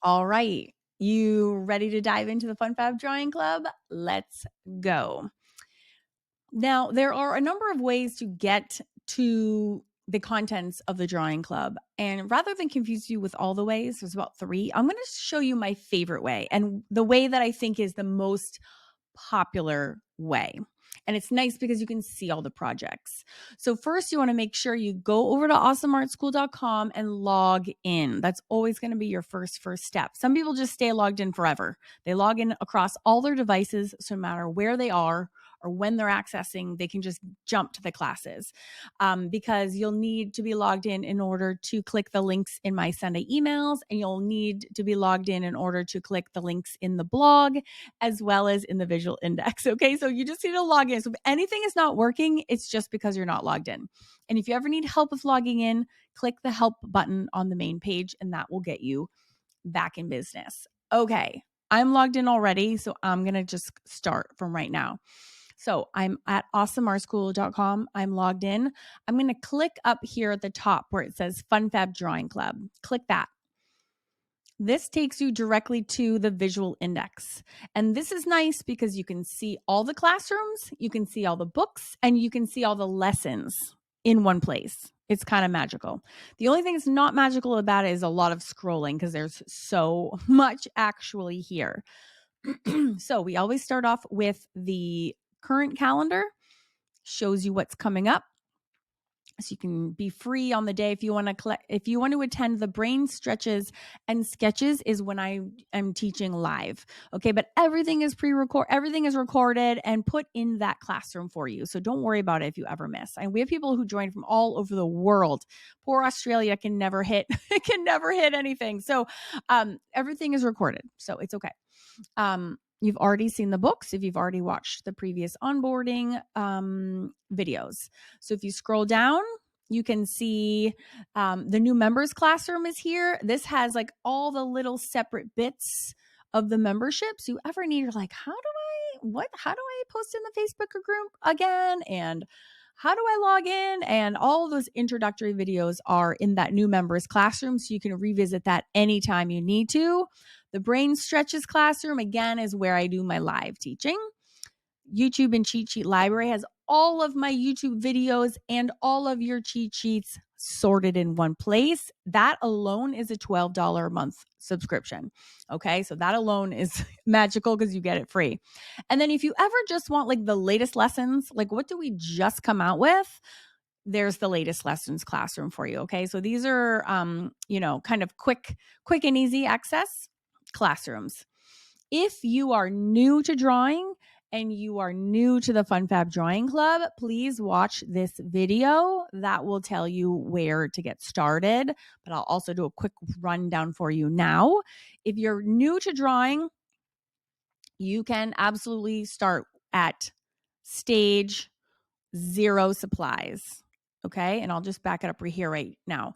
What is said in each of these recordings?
All right. You ready to dive into the Fun Fab Drawing Club? Let's go. Now, there are a number of ways to get to the contents of the drawing club. And rather than confuse you with all the ways, there's about 3. I'm going to show you my favorite way and the way that I think is the most popular way. And it's nice because you can see all the projects. So first, you want to make sure you go over to awesomeartschool.com and log in. That's always going to be your first step. Some people just stay logged in forever. They log in across all their devices, so no matter where they are or when they're accessing, they can just jump to the classes, because you'll need to be logged in order to click the links in my Sunday emails, and you'll need to be logged in order to click the links in the blog as well as in the visual index. Okay, so you just need to log in. So if anything is not working, it's just because you're not logged in. And if you ever need help with logging in, click the help button on the main page, and that will get you back in business. Okay, I'm logged in already, so I'm going to just start from right now. So I'm at awesomeartschool.com. I'm logged in. I'm going to click up here at the top where it says Fun Fab Drawing Club. Click that. This takes you directly to the visual index. And this is nice because you can see all the classrooms, you can see all the books, and you can see all the lessons in one place. It's kind of magical. The only thing that's not magical about it is a lot of scrolling because there's so much actually here. So we always start off with the current calendar, shows you what's coming up. So you can be free on the day if you want to collect, if you want to attend the brain stretches and sketches is when I am teaching live. Okay. But everything is everything is recorded and put in that classroom for you. So don't worry about it if you ever miss. And we have people who join from all over the world. Poor Australia can never hit, anything. So everything is recorded. So it's okay. You've already seen the books if you've already watched the previous onboarding videos. So if you scroll down, you can see the new members classroom is here. This has like all the little separate bits of the membership. So you ever need, you're like, how do I post in the Facebook group again? And how do I log in? And all those introductory videos are in that new members classroom. So you can revisit that anytime you need to. The brain stretches classroom, again, is where I do my live teaching. YouTube and Cheat Sheet Library has all of my YouTube videos and all of your cheat sheets sorted in one place. That alone is a $12 a month subscription. Okay, so that alone is magical because you get it free. And then if you ever just want like the latest lessons, like what do we just come out with? There's the latest lessons classroom for you. Okay, so these are kind of quick and easy access classrooms. If you are new to drawing and you are new to the Fun Fab Drawing Club, please watch this video. That will tell you where to get started, but I'll also do a quick rundown for you now. If you're new to drawing, you can absolutely start at stage 0 supplies. Okay. And I'll just back it up right here right now.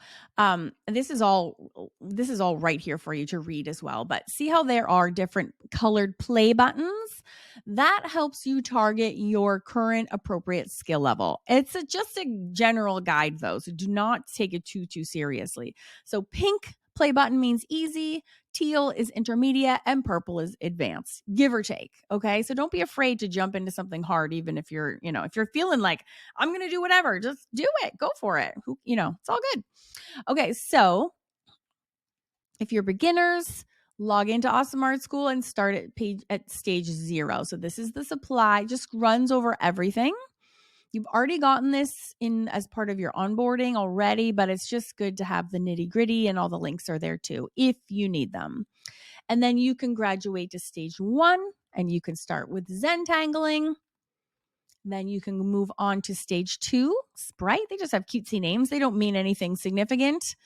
This is all right here for you to read as well, but see how there are different colored play buttons that helps you target your current appropriate skill level. It's just a general guide though. So do not take it too seriously. So pink play button means easy, teal is intermediate, and purple is advanced, give or take. Okay. So don't be afraid to jump into something hard, even if you're feeling like I'm going to do whatever, just do it, go for it. It's all good. Okay. So if you're beginners, log into Awesome Art School and start at stage 0. So this is the supply, just runs over everything. You've already gotten this in as part of your onboarding already, but it's just good to have the nitty gritty, and all the links are there too if you need them. And then you can graduate to stage 1 and you can start with Zentangling. Then you can move on to stage 2, Sprite. They just have cutesy names. They don't mean anything significant.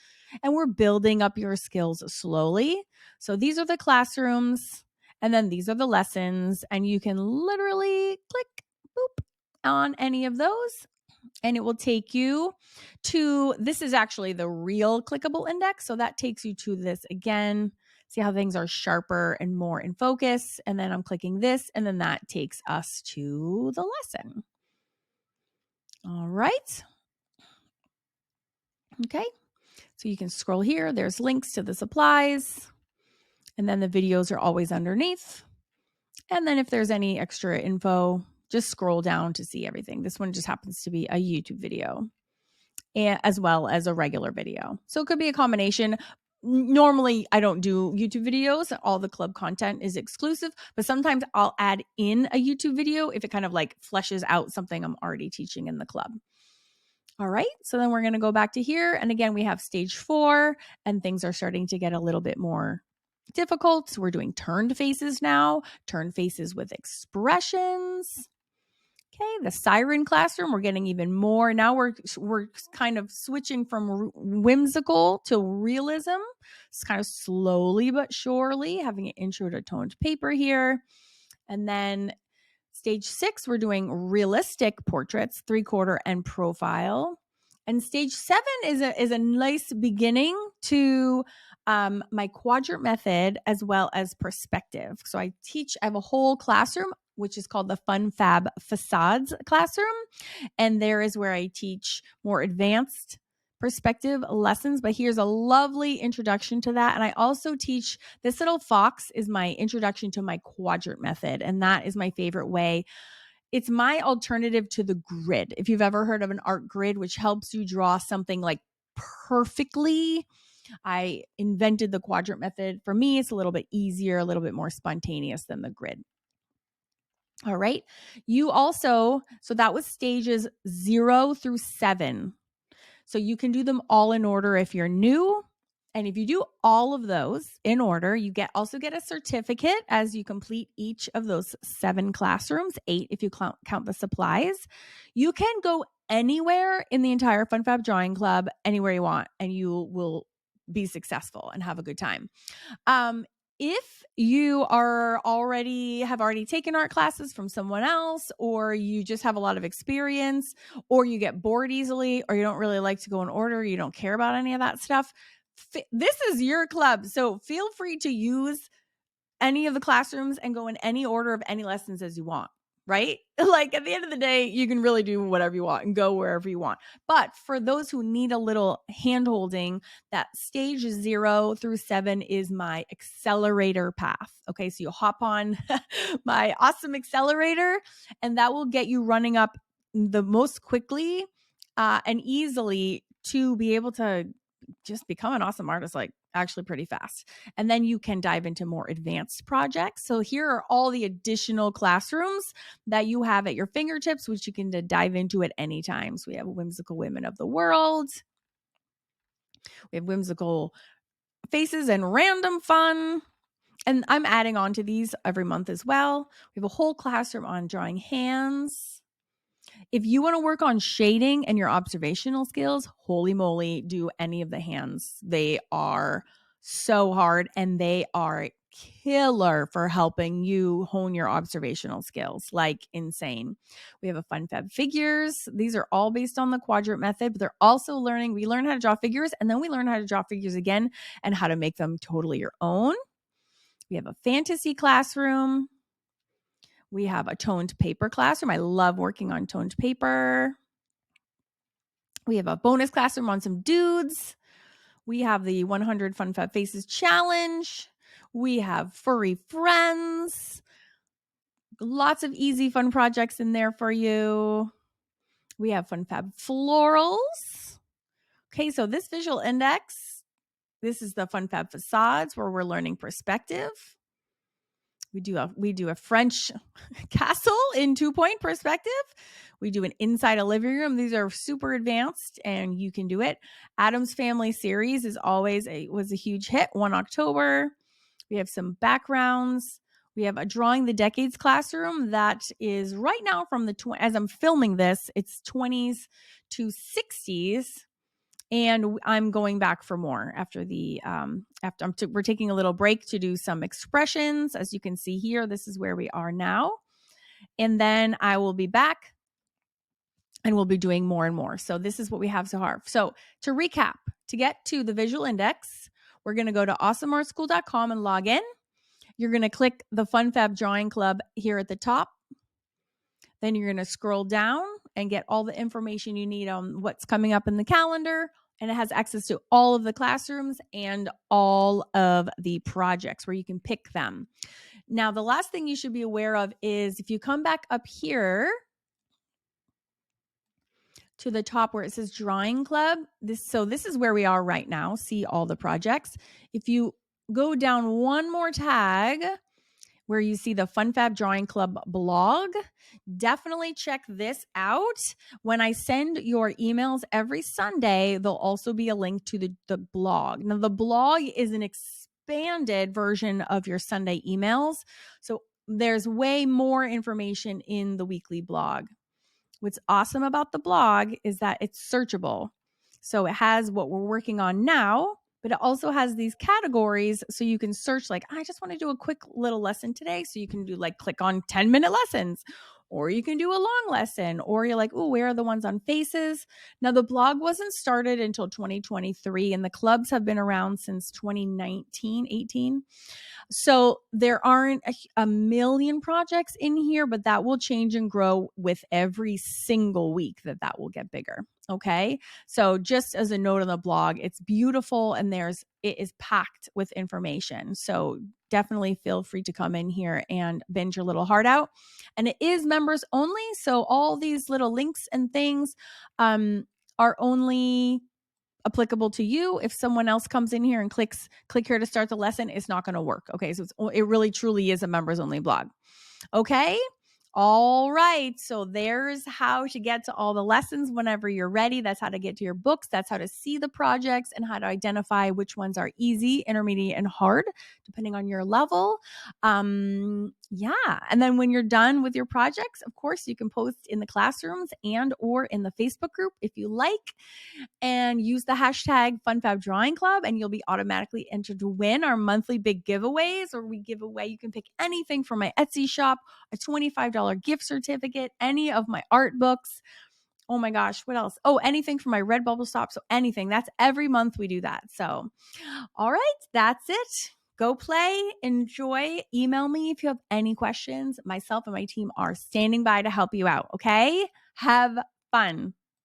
And we're building up your skills slowly. So these are the classrooms, and then these are the lessons, and you can literally click, boop, on any of those, and it will take you to, this is actually the real clickable index. So that takes you to this again. See how things are sharper and more in focus. And then I'm clicking this, and then that takes us to the lesson. All right. Okay. So you can scroll here. There's links to the supplies. And then the videos are always underneath. And then if there's any extra info, just scroll down to see everything. This one just happens to be a YouTube video as well as a regular video. So it could be a combination. Normally, I don't do YouTube videos. All the club content is exclusive, but sometimes I'll add in a YouTube video if it kind of like fleshes out something I'm already teaching in the club. All right, so then we're going to go back to here. And again, we have stage 4 and things are starting to get a little bit more difficult. So we're doing turned faces now, turned faces with expressions. Okay, the siren classroom, we're getting even more. Now we're kind of switching from whimsical to realism. It's kind of slowly but surely having an intro to toned paper here. And then stage 6, we're doing realistic portraits, 3/4 and profile. And stage 7 is a nice beginning to my quadrant method as well as perspective. So I have a whole classroom, which is called the Fun Fab Facades classroom. And there is where I teach more advanced perspective lessons, but here's a lovely introduction to that. And I also teach this little fox is my introduction to my quadrant method. And that is my favorite way. It's my alternative to the grid. If you've ever heard of an art grid, which helps you draw something like perfectly, I invented the quadrant method. For me, it's a little bit easier, a little bit more spontaneous than the grid. All right. So that was stages 0 through 7. So you can do them all in order if you're new. And if you do all of those in order, you also get a certificate as you complete each of those 7 classrooms, 8 if you count the supplies. You can go anywhere in the entire Fun Fab Drawing Club, anywhere you want, and you will be successful and have a good time. If you have already taken art classes from someone else, or you just have a lot of experience, or you get bored easily, or you don't really like to go in order, you don't care about any of that stuff, this is your club. So feel free to use any of the classrooms and go in any order of any lessons as you want, right? Like at the end of the day, you can really do whatever you want and go wherever you want. But for those who need a little hand-holding, that stage 0 through 7 is my accelerator path. Okay, so you'll hop on my awesome accelerator, and that will get you running up the most quickly and easily to be able to just become an awesome artist, like actually pretty fast. And then you can dive into more advanced projects. So here are all the additional classrooms that you have at your fingertips, which you can dive into at any time. So we have Whimsical Women of the World. We have Whimsical Faces and Random Fun. And I'm adding on to these every month as well. We have a whole classroom on drawing hands. If you want to work on shading and your observational skills, holy moly, do any of the hands. They are so hard and they are killer for helping you hone your observational skills, like insane. We have a Fun Fab Figures. These are all based on the quadrant method, but they're also we learn how to draw figures, and then we learn how to draw figures again and how to make them totally your own. We have a fantasy classroom. We have a toned paper classroom. I love working on toned paper. We have a bonus classroom on some dudes. We have the 100 Fun Fab Faces challenge. We have furry friends. Lots of easy fun projects in there for you. We have Fun Fab florals. Okay, so this visual index, this is the Fun Fab facades where we're learning perspective. We do a French castle in 2-point perspective. We do an inside a living room. These are super advanced and you can do it. Addams Family series was a huge hit, 1 October. We have some backgrounds. We have a Drawing the Decades classroom that is right now from as I'm filming this, it's 20s to 60s. And I'm going back for more after we're taking a little break to do some expressions. As you can see here, this is where we are now. And then I will be back and we'll be doing more and more. So this is what we have so far. So to recap, to get to the visual index, we're going to go to awesomeartschool.com and log in. You're going to click the Fun Fab Drawing Club here at the top. Then you're going to scroll down and get all the information you need on what's coming up in the calendar, And it has access to all of the classrooms and all of the projects where you can pick them. Now, the last thing you should be aware of is if you come back up here to the top where it says Drawing Club, this is where we are right now. See all the projects. If you go down one more tag where you see the Fun Fab Drawing Club blog, definitely check this out. When I send your emails every Sunday, there'll also be a link to the blog. Now, the blog is an expanded version of your Sunday emails. So there's way more information in the weekly blog. What's awesome about the blog is that it's searchable. So it has what we're working on now, but it also has these categories so you can search like, I just want to do a quick little lesson today. So you can do like click on 10-minute lessons, or you can do a long lesson, or you're like, oh, where are the ones on faces? Now the blog wasn't started until 2023 and the clubs have been around since 2019, 18. So there aren't a million projects in here, but that will change and grow with every single week that will get bigger. Okay. So just as a note on the blog, it's beautiful and it is packed with information. So definitely feel free to come in here and bend your little heart out. And it is members only. So all these little links and things are only applicable to you. If someone else comes in here and click here to start the lesson, it's not going to work. Okay. So it really truly is a members only blog. Okay. All right. So there's how to get to all the lessons whenever you're ready. That's how to get to your books. That's how to see the projects and how to identify which ones are easy, intermediate, and hard, depending on your level. Yeah. And then when you're done with your projects, of course, you can post in the classrooms and or in the Facebook group if you like, and use the hashtag Fun Fab Drawing Club, and you'll be automatically entered to win our monthly big giveaways, or we give away, you can pick anything from my Etsy shop, a $25 gift certificate, any of my art books. Oh my gosh, what else? Oh, anything from my Redbubble shop. So anything. That's every month we do that. So, all right, that's it. Go play, enjoy. Email me if you have any questions. Myself and my team are standing by to help you out. Okay. Have fun.